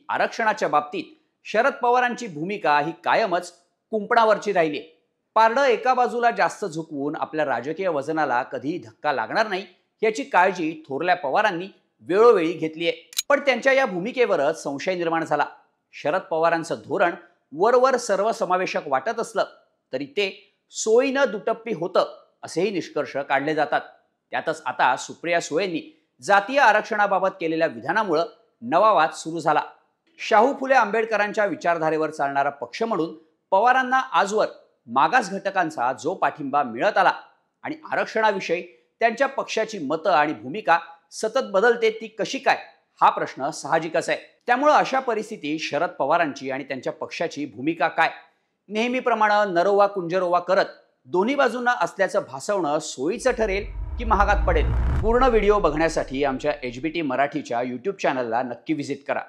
आरक्षणाच्या बाबतीत शरद पवारांची भूमिका ही कायमच कुंपणावरची राहिली. पारडं एका बाजूला जास्त झुकवून आपल्या राजकीय वजनाला कधीही धक्का लागणार नाही याची काळजी थोरल्या पवारांनी वेळोवेळी घेतली आहे. पण त्यांच्या या भूमिकेवरच संशय निर्माण झाला. शरद पवारांचं धोरण वरवर सर्वसमावेशक वाटत असलं तरी ते सोयीनं दुटप्पी होतं असेही निष्कर्ष काढले जातात. त्यातच आता सुप्रिया सुळेंनी जातीय आरक्षणाबाबत केलेल्या विधानामुळे नवा वाद सुरू झाला. शाहू फुले आंबेडकरांच्या विचारधारेवर चालणारा पक्ष म्हणून पवारांना आजवर मागास घटकांचा जो पाठिंबा मिळत आला आणि आरक्षणाविषयी त्यांच्या पक्षाची मतं आणि भूमिका सतत बदलते ती कशी काय हा प्रश्न साहजिकच आहे. त्यामुळे अशा परिस्थितीत शरद पवारांची आणि त्यांच्या पक्षाची भूमिका काय, नेहमीप्रमाणे नरोवा कुंजरोवा करत दोन्ही बाजूंना असल्याचं भासवणं सोयीचं ठरेल की महागात पडेल? पूर्ण व्हिडिओ बघण्यासाठी आमच्या HBT मराठीच्या YouTube चॅनलला नक्की व्हिजिट करा.